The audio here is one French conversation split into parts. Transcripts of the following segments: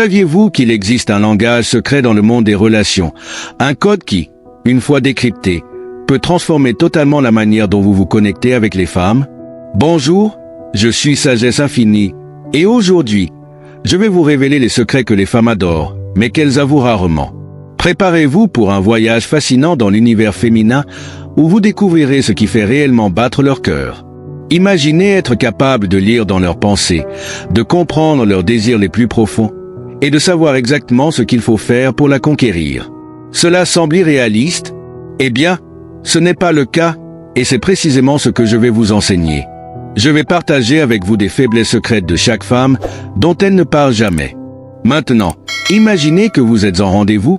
Saviez-vous qu'il existe un langage secret dans le monde des relations, un code qui, une fois décrypté, peut transformer totalement la manière dont vous vous connectez avec les femmes? Bonjour, je suis Sagesse Infinie, et aujourd'hui, je vais vous révéler les secrets que les femmes adorent, mais qu'elles avouent rarement. Préparez-vous pour un voyage fascinant dans l'univers féminin où vous découvrirez ce qui fait réellement battre leur cœur. Imaginez être capable de lire dans leurs pensées, de comprendre leurs désirs les plus profonds et de savoir exactement ce qu'il faut faire pour la conquérir. Cela semble irréaliste? Eh bien, ce n'est pas le cas et c'est précisément ce que je vais vous enseigner. Je vais partager avec vous des faiblesses secrètes de chaque femme dont elle ne parle jamais. Maintenant, imaginez que vous êtes en rendez-vous.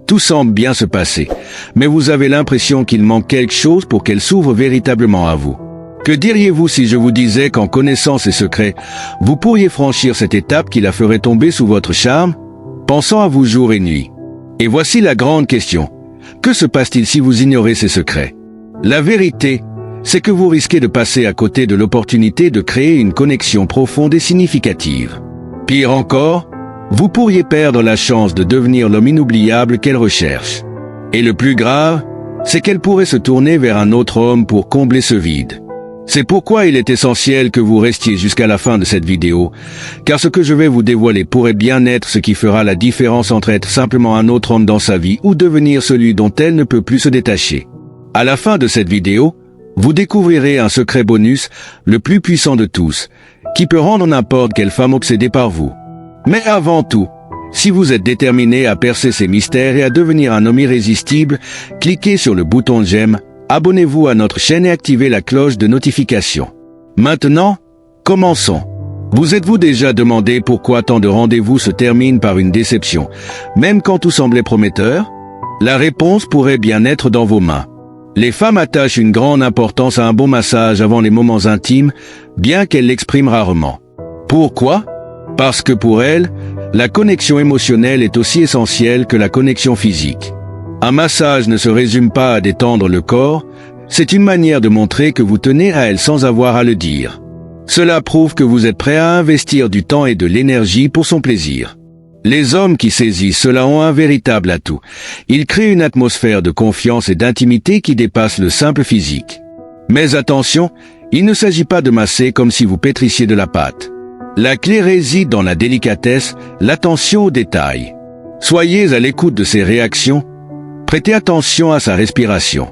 Tout semble bien se passer, mais vous avez l'impression qu'il manque quelque chose pour qu'elle s'ouvre véritablement à vous. Que diriez-vous si je vous disais qu'en connaissant ses secrets, vous pourriez franchir cette étape qui la ferait tomber sous votre charme? Pensant à vous jour et nuit. Et voici la grande question. Que se passe-t-il si vous ignorez ces secrets? La vérité, c'est que vous risquez de passer à côté de l'opportunité de créer une connexion profonde et significative. Pire encore, vous pourriez perdre la chance de devenir l'homme inoubliable qu'elle recherche. Et le plus grave, c'est qu'elle pourrait se tourner vers un autre homme pour combler ce vide. C'est pourquoi il est essentiel que vous restiez jusqu'à la fin de cette vidéo, car ce que je vais vous dévoiler pourrait bien être ce qui fera la différence entre être simplement un autre homme dans sa vie ou devenir celui dont elle ne peut plus se détacher. À la fin de cette vidéo, vous découvrirez un secret bonus, le plus puissant de tous, qui peut rendre n'importe quelle femme obsédée par vous. Mais avant tout, si vous êtes déterminé à percer ces mystères et à devenir un homme irrésistible, cliquez sur le bouton j'aime, abonnez-vous à notre chaîne et activez la cloche de notification. Maintenant, commençons. Vous êtes-vous déjà demandé pourquoi tant de rendez-vous se terminent par une déception, même quand tout semblait prometteur? La réponse pourrait bien être dans vos mains. Les femmes attachent une grande importance à un bon massage avant les moments intimes, bien qu'elles l'expriment rarement. Pourquoi? Parce que pour elles, la connexion émotionnelle est aussi essentielle que la connexion physique. Un massage ne se résume pas à détendre le corps, c'est une manière de montrer que vous tenez à elle sans avoir à le dire. Cela prouve que vous êtes prêt à investir du temps et de l'énergie pour son plaisir. Les hommes qui saisissent cela ont un véritable atout. Ils créent une atmosphère de confiance et d'intimité qui dépasse le simple physique. Mais attention, il ne s'agit pas de masser comme si vous pétrissiez de la pâte. La clé réside dans la délicatesse, l'attention aux détails. Soyez à l'écoute de ses réactions, prêtez attention à sa respiration.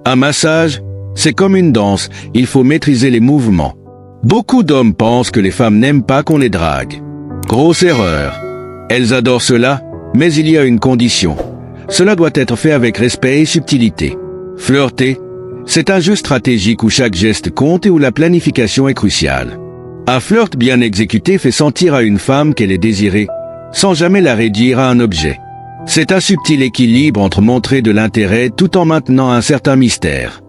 Un massage, c'est comme une danse, il faut maîtriser les mouvements. Beaucoup d'hommes pensent que les femmes n'aiment pas qu'on les drague. Grosse erreur. Elles adorent cela, mais il y a une condition. Cela doit être fait avec respect et subtilité. Flirter, c'est un jeu stratégique où chaque geste compte et où la planification est cruciale. Un flirt bien exécuté fait sentir à une femme qu'elle est désirée, sans jamais la réduire à un objet. C'est un subtil équilibre entre montrer de l'intérêt tout en maintenant un certain mystère.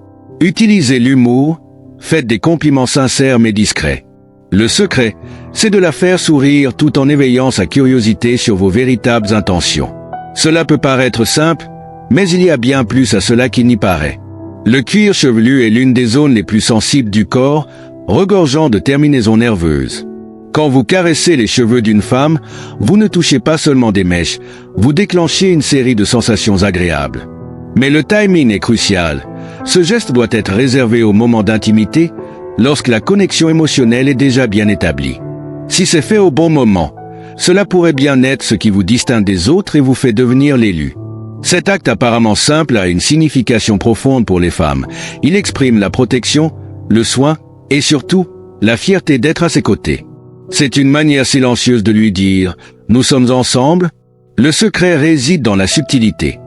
Utilisez l'humour, faites des compliments sincères mais discrets. Le secret, c'est de la faire sourire tout en éveillant sa curiosité sur vos véritables intentions. Cela peut paraître simple, mais il y a bien plus à cela qu'il n'y paraît. Le cuir chevelu est l'une des zones les plus sensibles du corps, regorgeant de terminaisons nerveuses. Quand vous caressez les cheveux d'une femme, vous ne touchez pas seulement des mèches, vous déclenchez une série de sensations agréables. Mais le timing est crucial. Ce geste doit être réservé au moment d'intimité, lorsque la connexion émotionnelle est déjà bien établie. Si c'est fait au bon moment, cela pourrait bien être ce qui vous distingue des autres et vous fait devenir l'élu. Cet acte apparemment simple a une signification profonde pour les femmes. Il exprime la protection, le soin, et surtout, la fierté d'être à ses côtés. C'est une manière silencieuse de lui dire « Nous sommes ensemble ». Le secret réside dans la subtilité.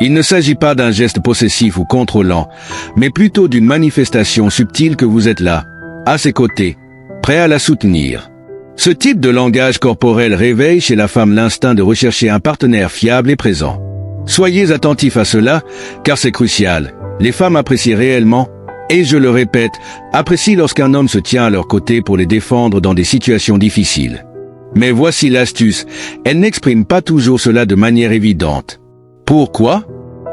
Il ne s'agit pas d'un geste possessif ou contrôlant, mais plutôt d'une manifestation subtile que vous êtes là, à ses côtés, prêt à la soutenir. Ce type de langage corporel réveille chez la femme l'instinct de rechercher un partenaire fiable et présent. Soyez attentifs à cela, car c'est crucial. Les femmes apprécient réellement, et je le répète, apprécient lorsqu'un homme se tient à leur côté pour les défendre dans des situations difficiles. Mais voici l'astuce, elle n'exprime pas toujours cela de manière évidente. Pourquoi?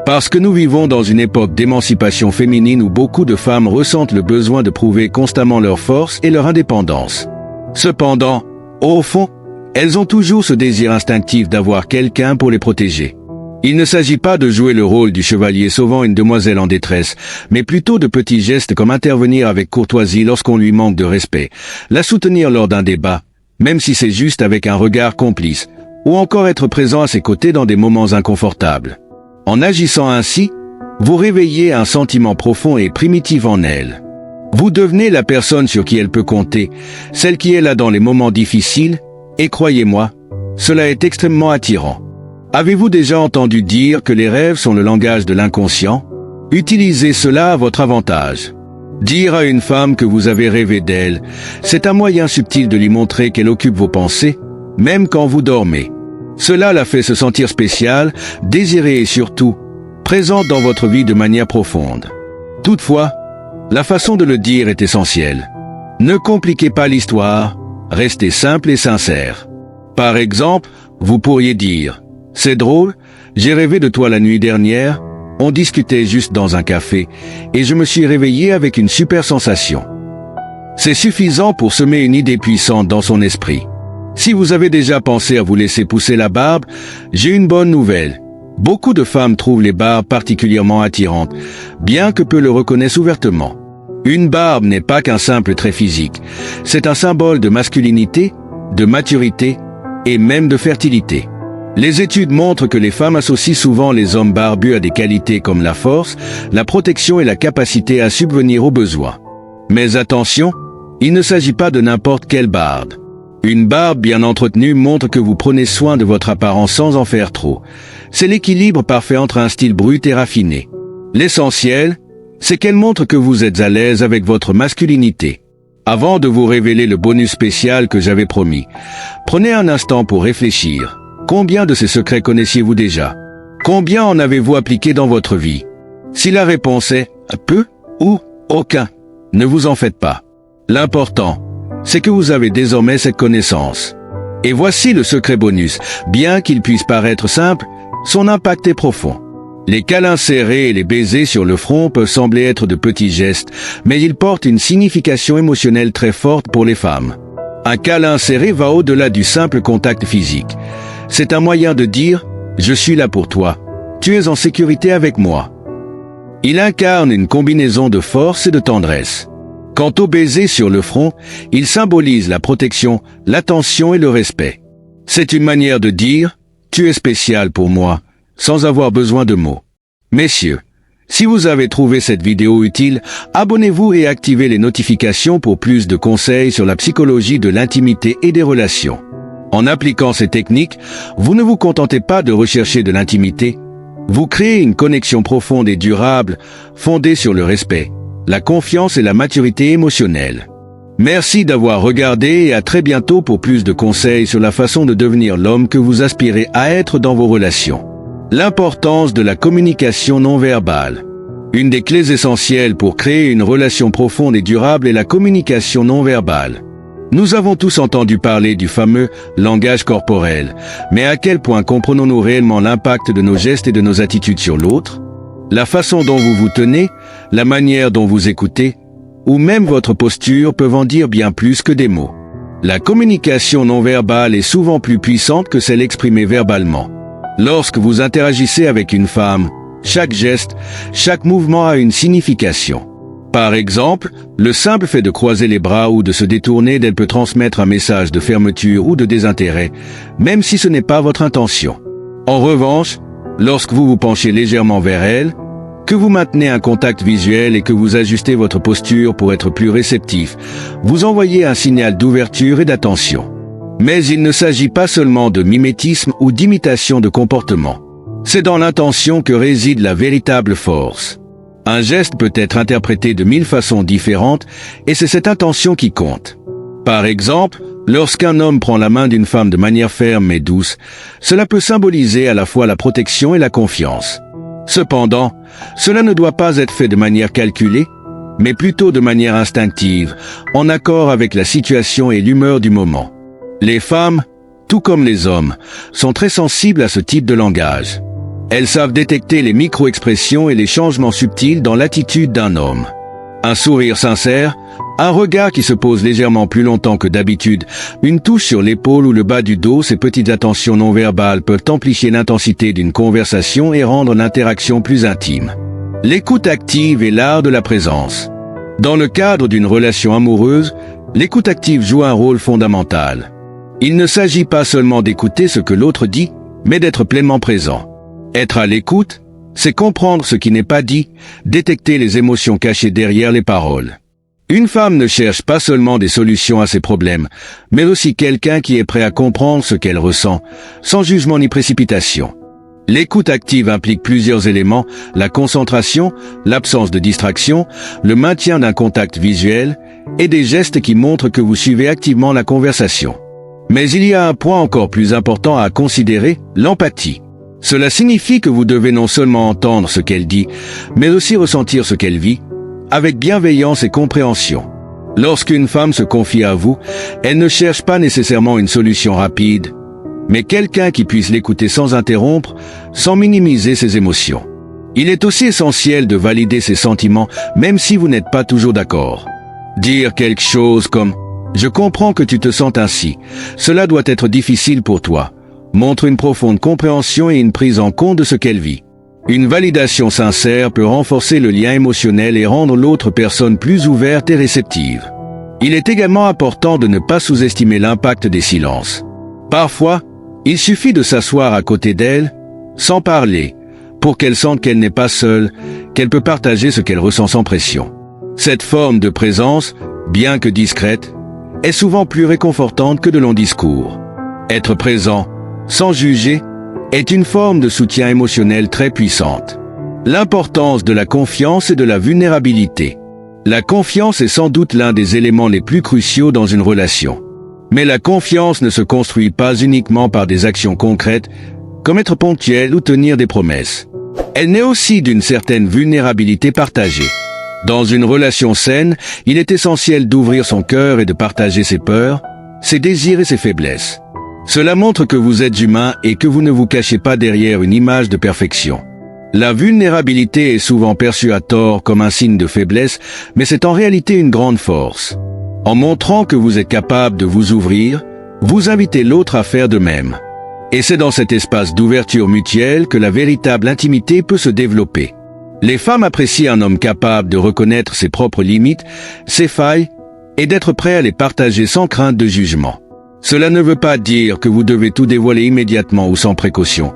Parce que nous vivons dans une époque d'émancipation féminine où beaucoup de femmes ressentent le besoin de prouver constamment leur force et leur indépendance. Cependant, au fond, Elles ont toujours ce désir instinctif d'avoir quelqu'un pour les protéger. Il ne s'agit pas de jouer le rôle du chevalier sauvant une demoiselle en détresse, mais plutôt de petits gestes comme intervenir avec courtoisie lorsqu'on lui manque de respect, la soutenir lors d'un débat, même si c'est juste avec un regard complice, ou encore être présent à ses côtés dans des moments inconfortables. En agissant ainsi, vous réveillez un sentiment profond et primitif en elle. Vous devenez la personne sur qui elle peut compter, celle qui est là dans les moments difficiles, et croyez-moi, cela est extrêmement attirant. Avez-vous déjà entendu dire que les rêves sont le langage de l'inconscient? Utilisez cela à votre avantage. Dire à une femme que vous avez rêvé d'elle, c'est un moyen subtil de lui montrer qu'elle occupe vos pensées, même quand vous dormez. Cela la fait se sentir spéciale, désirée et surtout, présente dans votre vie de manière profonde. Toutefois, la façon de le dire est essentielle. Ne compliquez pas l'histoire, restez simple et sincère. Par exemple, vous pourriez dire « C'est drôle, j'ai rêvé de toi la nuit dernière, on discutait juste dans un café, et je me suis réveillé avec une super sensation. » C'est suffisant pour semer une idée puissante dans son esprit. Si vous avez déjà pensé à vous laisser pousser la barbe, j'ai une bonne nouvelle. Beaucoup de femmes trouvent les barbes particulièrement attirantes, bien que peu le reconnaissent ouvertement. Une barbe n'est pas qu'un simple trait physique, c'est un symbole de masculinité, de maturité et même de fertilité. Les études montrent que les femmes associent souvent les hommes barbus à des qualités comme la force, la protection et la capacité à subvenir aux besoins. Mais attention, il ne s'agit pas de n'importe quelle barbe. Une barbe bien entretenue montre que vous prenez soin de votre apparence sans en faire trop. C'est l'équilibre parfait entre un style brut et raffiné. L'essentiel, c'est qu'elle montre que vous êtes à l'aise avec votre masculinité. Avant de vous révéler le bonus spécial que j'avais promis, prenez un instant pour réfléchir. Combien de ces secrets connaissiez-vous déjà? Combien en avez-vous appliqué dans votre vie? Si la réponse est peu ou aucun, ne vous en faites pas. L'important, c'est que vous avez désormais cette connaissance. Et voici le secret bonus. Bien qu'il puisse paraître simple, son impact est profond. Les câlins serrés et les baisers sur le front peuvent sembler être de petits gestes, mais ils portent une signification émotionnelle très forte pour les femmes. Un câlin serré va au-delà du simple contact physique. C'est un moyen de dire « Je suis là pour toi, tu es en sécurité avec moi ». Il incarne une combinaison de force et de tendresse. Quant au baiser sur le front, il symbolise la protection, l'attention et le respect. C'est une manière de dire « Tu es spécial pour moi », sans avoir besoin de mots. Messieurs, si vous avez trouvé cette vidéo utile, abonnez-vous et activez les notifications pour plus de conseils sur la psychologie de l'intimité et des relations. En appliquant ces techniques, vous ne vous contentez pas de rechercher de l'intimité, vous créez une connexion profonde et durable, fondée sur le respect, la confiance et la maturité émotionnelle. Merci d'avoir regardé et à très bientôt pour plus de conseils sur la façon de devenir l'homme que vous aspirez à être dans vos relations. L'importance de la communication non verbale. Une des clés essentielles pour créer une relation profonde et durable est la communication non verbale. Nous avons tous entendu parler du fameux langage corporel, mais à quel point comprenons-nous réellement l'impact de nos gestes et de nos attitudes sur l'autre? La façon dont vous vous tenez, la manière dont vous écoutez, ou même votre posture peuvent en dire bien plus que des mots. La communication non verbale est souvent plus puissante que celle exprimée verbalement. Lorsque vous interagissez avec une femme, chaque geste, chaque mouvement a une signification. Par exemple, le simple fait de croiser les bras ou de se détourner d'elle peut transmettre un message de fermeture ou de désintérêt, même si ce n'est pas votre intention. En revanche, lorsque vous vous penchez légèrement vers elle, que vous maintenez un contact visuel et que vous ajustez votre posture pour être plus réceptif, vous envoyez un signal d'ouverture et d'attention. Mais il ne s'agit pas seulement de mimétisme ou d'imitation de comportement. C'est dans l'intention que réside la véritable force. Un geste peut être interprété de 1000 façons différentes et c'est cette intention qui compte. Par exemple, lorsqu'un homme prend la main d'une femme de manière ferme et douce, cela peut symboliser à la fois la protection et la confiance. Cependant, cela ne doit pas être fait de manière calculée, mais plutôt de manière instinctive, en accord avec la situation et l'humeur du moment. Les femmes, tout comme les hommes, sont très sensibles à ce type de langage. Elles savent détecter les micro-expressions et les changements subtils dans l'attitude d'un homme. Un sourire sincère, un regard qui se pose légèrement plus longtemps que d'habitude, une touche sur l'épaule ou le bas du dos, ces petites attentions non verbales peuvent amplifier l'intensité d'une conversation et rendre l'interaction plus intime. L'écoute active est l'art de la présence. Dans le cadre d'une relation amoureuse, l'écoute active joue un rôle fondamental. Il ne s'agit pas seulement d'écouter ce que l'autre dit, mais d'être pleinement présent. Être à l'écoute, c'est comprendre ce qui n'est pas dit, détecter les émotions cachées derrière les paroles. Une femme ne cherche pas seulement des solutions à ses problèmes, mais aussi quelqu'un qui est prêt à comprendre ce qu'elle ressent, sans jugement ni précipitation. L'écoute active implique plusieurs éléments, la concentration, l'absence de distraction, le maintien d'un contact visuel et des gestes qui montrent que vous suivez activement la conversation. Mais il y a un point encore plus important à considérer, l'empathie. Cela signifie que vous devez non seulement entendre ce qu'elle dit, mais aussi ressentir ce qu'elle vit, avec bienveillance et compréhension. Lorsqu'une femme se confie à vous, elle ne cherche pas nécessairement une solution rapide, mais quelqu'un qui puisse l'écouter sans interrompre, sans minimiser ses émotions. Il est aussi essentiel de valider ses sentiments, même si vous n'êtes pas toujours d'accord. Dire quelque chose comme « Je comprends que tu te sens ainsi, cela doit être difficile pour toi », montre une profonde compréhension et une prise en compte de ce qu'elle vit. Une validation sincère peut renforcer le lien émotionnel et rendre l'autre personne plus ouverte et réceptive. Il est également important de ne pas sous-estimer l'impact des silences. Parfois, il suffit de s'asseoir à côté d'elle, sans parler, pour qu'elle sente qu'elle n'est pas seule, qu'elle peut partager ce qu'elle ressent sans pression. Cette forme de présence, bien que discrète, est souvent plus réconfortante que de longs discours. Être présent, sans juger, est une forme de soutien émotionnel très puissante. L'importance de la confiance et de la vulnérabilité. La confiance est sans doute l'un des éléments les plus cruciaux dans une relation. Mais la confiance ne se construit pas uniquement par des actions concrètes, comme être ponctuel ou tenir des promesses. Elle naît aussi d'une certaine vulnérabilité partagée. Dans une relation saine, il est essentiel d'ouvrir son cœur et de partager ses peurs, ses désirs et ses faiblesses. Cela montre que vous êtes humain et que vous ne vous cachez pas derrière une image de perfection. La vulnérabilité est souvent perçue à tort comme un signe de faiblesse, mais c'est en réalité une grande force. En montrant que vous êtes capable de vous ouvrir, vous invitez l'autre à faire de même. Et c'est dans cet espace d'ouverture mutuelle que la véritable intimité peut se développer. Les femmes apprécient un homme capable de reconnaître ses propres limites, ses failles, et d'être prêt à les partager sans crainte de jugement. Cela ne veut pas dire que vous devez tout dévoiler immédiatement ou sans précaution,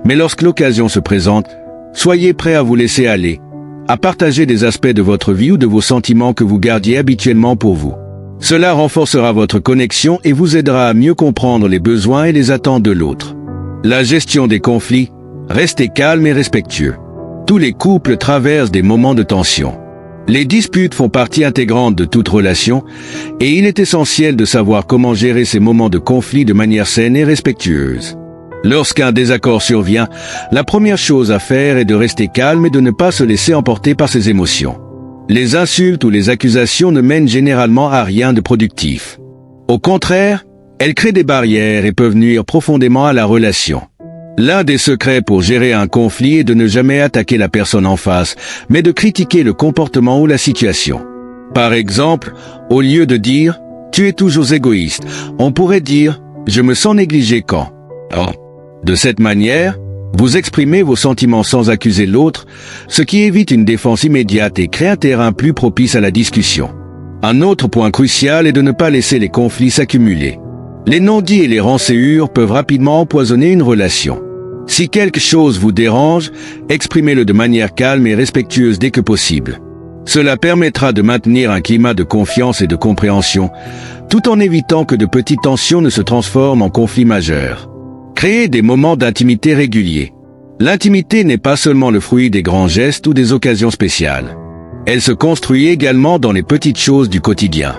mais lorsque l'occasion se présente, soyez prêt à vous laisser aller, à partager des aspects de votre vie ou de vos sentiments que vous gardiez habituellement pour vous. Cela renforcera votre connexion et vous aidera à mieux comprendre les besoins et les attentes de l'autre. La gestion des conflits, restez calme et respectueux. Tous les couples traversent des moments de tension. Les disputes font partie intégrante de toute relation et il est essentiel de savoir comment gérer ces moments de conflit de manière saine et respectueuse. Lorsqu'un désaccord survient, la première chose à faire est de rester calme et de ne pas se laisser emporter par ses émotions. Les insultes ou les accusations ne mènent généralement à rien de productif. Au contraire, elles créent des barrières et peuvent nuire profondément à la relation. L'un des secrets pour gérer un conflit est de ne jamais attaquer la personne en face, mais de critiquer le comportement ou la situation. Par exemple, au lieu de dire « tu es toujours égoïste », on pourrait dire « je me sens négligé quand ». De cette manière, vous exprimez vos sentiments sans accuser l'autre, ce qui évite une défense immédiate et crée un terrain plus propice à la discussion. Un autre point crucial est de ne pas laisser les conflits s'accumuler. Les non-dits et les rançéures peuvent rapidement empoisonner une relation. Si quelque chose vous dérange, exprimez-le de manière calme et respectueuse dès que possible. Cela permettra de maintenir un climat de confiance et de compréhension, tout en évitant que de petites tensions ne se transforment en conflits majeurs. Créez des moments d'intimité réguliers. L'intimité n'est pas seulement le fruit des grands gestes ou des occasions spéciales. Elle se construit également dans les petites choses du quotidien.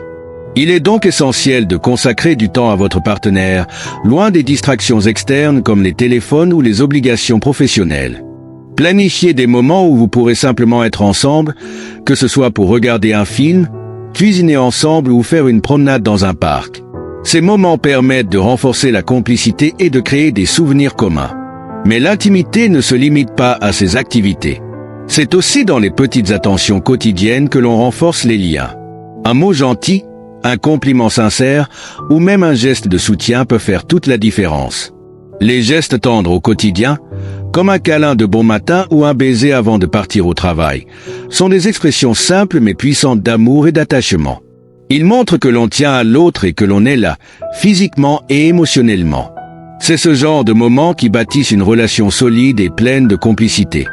Il est donc essentiel de consacrer du temps à votre partenaire, loin des distractions externes comme les téléphones ou les obligations professionnelles. Planifiez des moments où vous pourrez simplement être ensemble, que ce soit pour regarder un film, cuisiner ensemble ou faire une promenade dans un parc. Ces moments permettent de renforcer la complicité et de créer des souvenirs communs. Mais l'intimité ne se limite pas à ces activités. C'est aussi dans les petites attentions quotidiennes que l'on renforce les liens. Un mot gentil, un compliment sincère ou même un geste de soutien peut faire toute la différence. Les gestes tendres au quotidien, comme un câlin de bon matin ou un baiser avant de partir au travail, sont des expressions simples mais puissantes d'amour et d'attachement. Ils montrent que l'on tient à l'autre et que l'on est là, physiquement et émotionnellement. C'est ce genre de moments qui bâtissent une relation solide et pleine de complicité.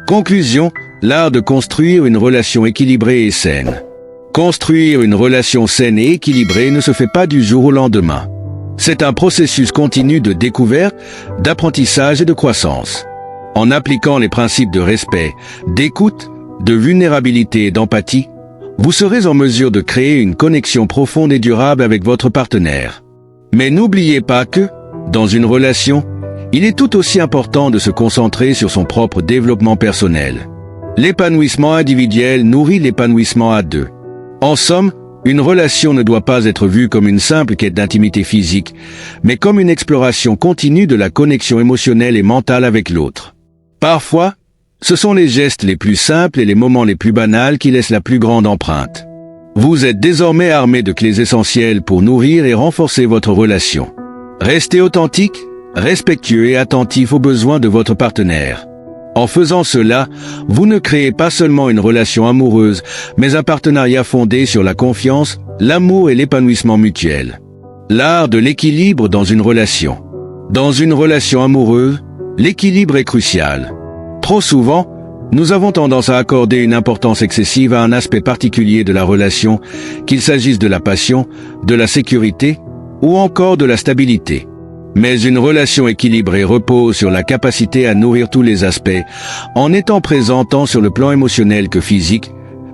Conclusion, l'art de construire une relation équilibrée et saine. Construire une relation saine et équilibrée ne se fait pas du jour au lendemain. C'est un processus continu de découverte, d'apprentissage et de croissance. En appliquant les principes de respect, d'écoute, de vulnérabilité et d'empathie, vous serez en mesure de créer une connexion profonde et durable avec votre partenaire. Mais n'oubliez pas que, dans une relation, il est tout aussi important de se concentrer sur son propre développement personnel. L'épanouissement individuel nourrit l'épanouissement à deux. En somme, une relation ne doit pas être vue comme une simple quête d'intimité physique, mais comme une exploration continue de la connexion émotionnelle et mentale avec l'autre. Parfois, ce sont les gestes les plus simples et les moments les plus banals qui laissent la plus grande empreinte. Vous êtes désormais armé de clés essentielles pour nourrir et renforcer votre relation. Restez authentique, respectueux et attentif aux besoins de votre partenaire. En faisant cela, vous ne créez pas seulement une relation amoureuse, mais un partenariat fondé sur la confiance, l'amour et l'épanouissement mutuel. L'art de l'équilibre dans une relation. Dans une relation amoureuse, l'équilibre est crucial. Trop souvent, nous avons tendance à accorder une importance excessive à un aspect particulier de la relation, qu'il s'agisse de la passion, de la sécurité ou encore de la stabilité. Mais une relation équilibrée repose sur la capacité à nourrir tous les aspects, en étant présent tant sur le plan émotionnel que physique,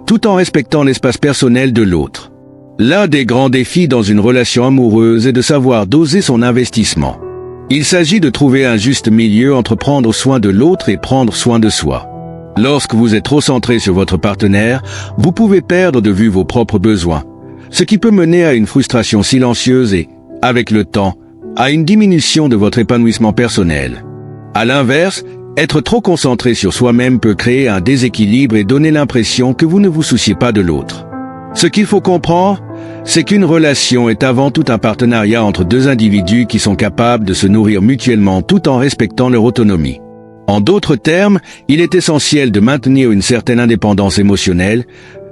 tout en respectant l'espace personnel de l'autre. L'un des grands défis dans une relation amoureuse est de savoir doser son investissement. Il s'agit de trouver un juste milieu entre prendre soin de l'autre et prendre soin de soi. Lorsque vous êtes trop centré sur votre partenaire, vous pouvez perdre de vue vos propres besoins, ce qui peut mener à une frustration silencieuse et, avec le temps, à une diminution de votre épanouissement personnel. À l'inverse, être trop concentré sur soi-même peut créer un déséquilibre et donner l'impression que vous ne vous souciez pas de l'autre. Ce qu'il faut comprendre, c'est qu'une relation est avant tout un partenariat entre deux individus qui sont capables de se nourrir mutuellement tout en respectant leur autonomie. En d'autres termes, il est essentiel de maintenir une certaine indépendance émotionnelle,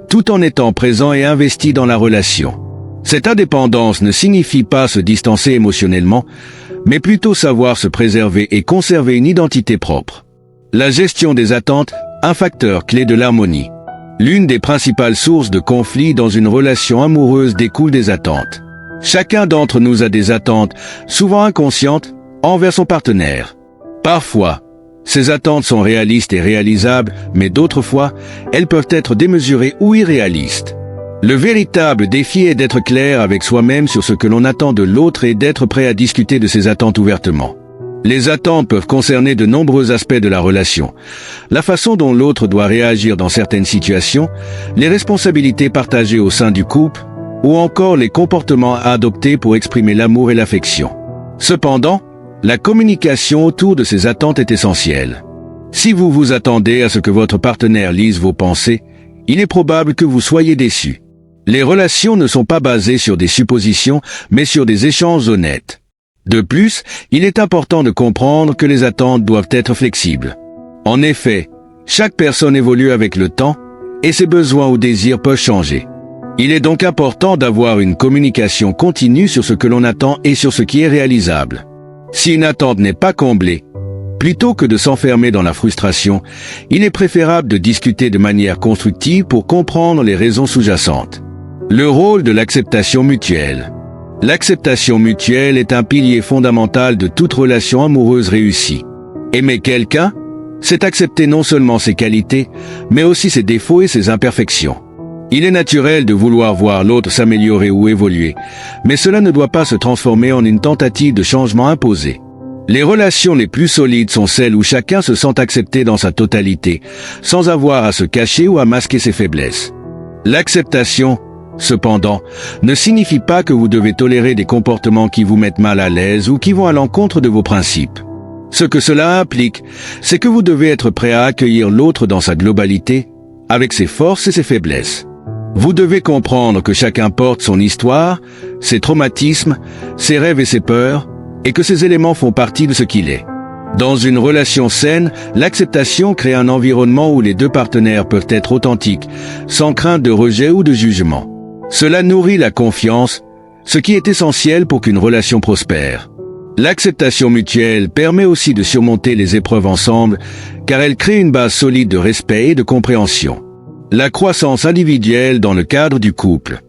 tout en étant présent et investi dans la relation. Cette indépendance ne signifie pas se distancer émotionnellement, mais plutôt savoir se préserver et conserver une identité propre. La gestion des attentes, un facteur clé de l'harmonie. L'une des principales sources de conflits dans une relation amoureuse découle des attentes. Chacun d'entre nous a des attentes, souvent inconscientes, envers son partenaire. Parfois, ces attentes sont réalistes et réalisables, mais d'autres fois, elles peuvent être démesurées ou irréalistes. Le véritable défi est d'être clair avec soi-même sur ce que l'on attend de l'autre et d'être prêt à discuter de ses attentes ouvertement. Les attentes peuvent concerner de nombreux aspects de la relation. La façon dont l'autre doit réagir dans certaines situations, les responsabilités partagées au sein du couple, ou encore les comportements à adopter pour exprimer l'amour et l'affection. Cependant, la communication autour de ces attentes est essentielle. Si vous vous attendez à ce que votre partenaire lise vos pensées, il est probable que vous soyez déçu. Les relations ne sont pas basées sur des suppositions, mais sur des échanges honnêtes. De plus, il est important de comprendre que les attentes doivent être flexibles. En effet, chaque personne évolue avec le temps, et ses besoins ou désirs peuvent changer. Il est donc important d'avoir une communication continue sur ce que l'on attend et sur ce qui est réalisable. Si une attente n'est pas comblée, plutôt que de s'enfermer dans la frustration, il est préférable de discuter de manière constructive pour comprendre les raisons sous-jacentes. Le rôle de l'acceptation mutuelle. L'acceptation mutuelle est un pilier fondamental de toute relation amoureuse réussie. Aimer quelqu'un, c'est accepter non seulement ses qualités, mais aussi ses défauts et ses imperfections. Il est naturel de vouloir voir l'autre s'améliorer ou évoluer, mais cela ne doit pas se transformer en une tentative de changement imposé. Les relations les plus solides sont celles où chacun se sent accepté dans sa totalité, sans avoir à se cacher ou à masquer ses faiblesses. L'acceptation, cependant, ne signifie pas que vous devez tolérer des comportements qui vous mettent mal à l'aise ou qui vont à l'encontre de vos principes. Ce que cela implique, c'est que vous devez être prêt à accueillir l'autre dans sa globalité, avec ses forces et ses faiblesses. Vous devez comprendre que chacun porte son histoire, ses traumatismes, ses rêves et ses peurs, et que ces éléments font partie de ce qu'il est. Dans une relation saine, l'acceptation crée un environnement où les deux partenaires peuvent être authentiques, sans crainte de rejet ou de jugement. Cela nourrit la confiance, ce qui est essentiel pour qu'une relation prospère. L'acceptation mutuelle permet aussi de surmonter les épreuves ensemble, car elle crée une base solide de respect et de compréhension. La croissance individuelle dans le cadre du couple.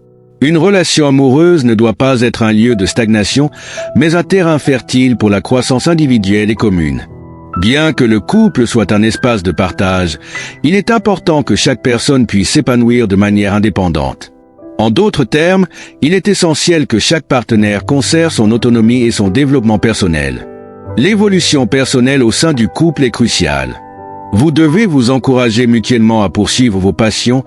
Une relation amoureuse ne doit pas être un lieu de stagnation, mais un terrain fertile pour la croissance individuelle et commune. Bien que le couple soit un espace de partage, il est important que chaque personne puisse s'épanouir de manière indépendante. En d'autres termes, il est essentiel que chaque partenaire conserve son autonomie et son développement personnel. L'évolution personnelle au sein du couple est cruciale. Vous devez vous encourager mutuellement à poursuivre vos passions,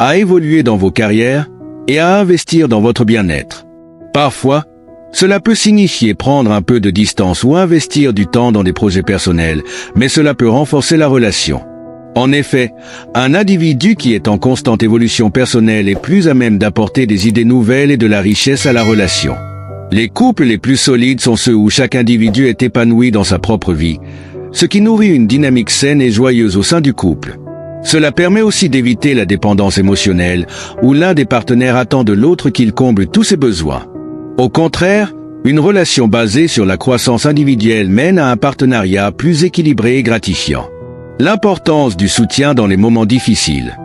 à évoluer dans vos carrières et à investir dans votre bien-être. Parfois, cela peut signifier prendre un peu de distance ou investir du temps dans des projets personnels, mais cela peut renforcer la relation. En effet, un individu qui est en constante évolution personnelle est plus à même d'apporter des idées nouvelles et de la richesse à la relation. Les couples les plus solides sont ceux où chaque individu est épanoui dans sa propre vie, ce qui nourrit une dynamique saine et joyeuse au sein du couple. Cela permet aussi d'éviter la dépendance émotionnelle, où l'un des partenaires attend de l'autre qu'il comble tous ses besoins. Au contraire, une relation basée sur la croissance individuelle mène à un partenariat plus équilibré et gratifiant. L'importance du soutien dans les moments difficiles.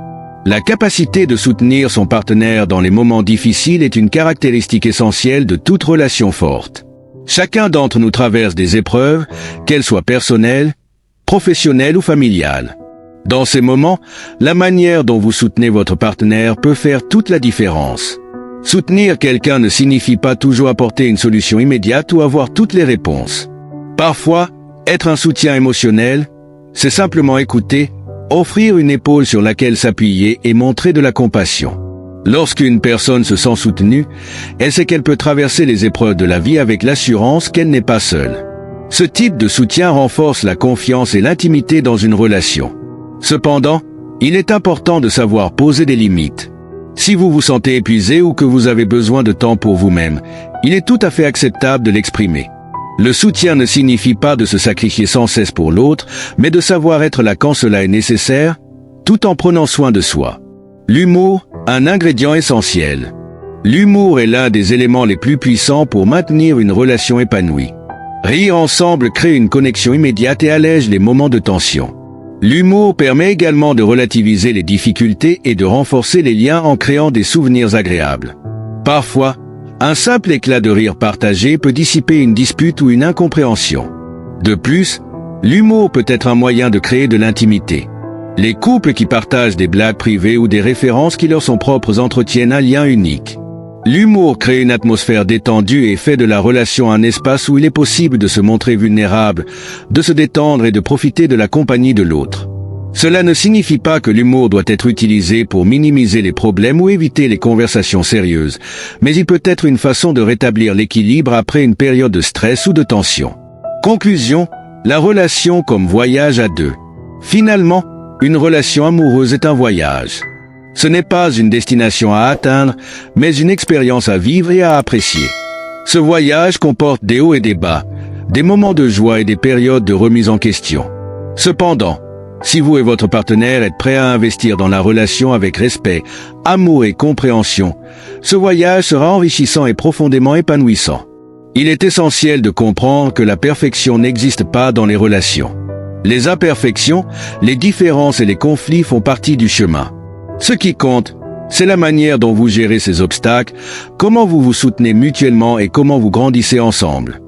La capacité de soutenir son partenaire dans les moments difficiles est une caractéristique essentielle de toute relation forte. Chacun d'entre nous traverse des épreuves, qu'elles soient personnelles, professionnelles ou familiales. Dans ces moments, la manière dont vous soutenez votre partenaire peut faire toute la différence. Soutenir quelqu'un ne signifie pas toujours apporter une solution immédiate ou avoir toutes les réponses. Parfois, être un soutien émotionnel, c'est simplement écouter, offrir une épaule sur laquelle s'appuyer et montrer de la compassion. Lorsqu'une personne se sent soutenue, elle sait qu'elle peut traverser les épreuves de la vie avec l'assurance qu'elle n'est pas seule. Ce type de soutien renforce la confiance et l'intimité dans une relation. Cependant, il est important de savoir poser des limites. Si vous vous sentez épuisé ou que vous avez besoin de temps pour vous-même, il est tout à fait acceptable de l'exprimer. Le soutien ne signifie pas de se sacrifier sans cesse pour l'autre, mais de savoir être là quand cela est nécessaire, tout en prenant soin de soi. L'humour, un ingrédient essentiel. L'humour est l'un des éléments les plus puissants pour maintenir une relation épanouie. Rire ensemble crée une connexion immédiate et allège les moments de tension. L'humour permet également de relativiser les difficultés et de renforcer les liens en créant des souvenirs agréables. Parfois, un simple éclat de rire partagé peut dissiper une dispute ou une incompréhension. De plus, l'humour peut être un moyen de créer de l'intimité. Les couples qui partagent des blagues privées ou des références qui leur sont propres entretiennent un lien unique. L'humour crée une atmosphère détendue et fait de la relation un espace où il est possible de se montrer vulnérable, de se détendre et de profiter de la compagnie de l'autre. Cela ne signifie pas que l'humour doit être utilisé pour minimiser les problèmes ou éviter les conversations sérieuses, mais il peut être une façon de rétablir l'équilibre après une période de stress ou de tension. Conclusion, la relation comme voyage à deux. Finalement, une relation amoureuse est un voyage. Ce n'est pas une destination à atteindre, mais une expérience à vivre et à apprécier. Ce voyage comporte des hauts et des bas, des moments de joie et des périodes de remise en question. Cependant, si vous et votre partenaire êtes prêts à investir dans la relation avec respect, amour et compréhension, ce voyage sera enrichissant et profondément épanouissant. Il est essentiel de comprendre que la perfection n'existe pas dans les relations. Les imperfections, les différences et les conflits font partie du chemin. Ce qui compte, c'est la manière dont vous gérez ces obstacles, comment vous vous soutenez mutuellement et comment vous grandissez ensemble.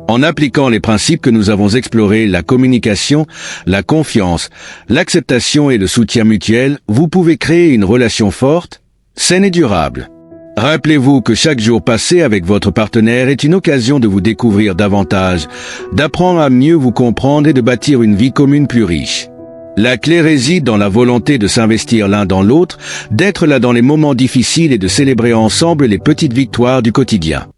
En appliquant les principes que nous avons explorés, la communication, la confiance, l'acceptation et le soutien mutuel, vous pouvez créer une relation forte, saine et durable. Rappelez-vous que chaque jour passé avec votre partenaire est une occasion de vous découvrir davantage, d'apprendre à mieux vous comprendre et de bâtir une vie commune plus riche. La clé réside dans la volonté de s'investir l'un dans l'autre, d'être là dans les moments difficiles et de célébrer ensemble les petites victoires du quotidien.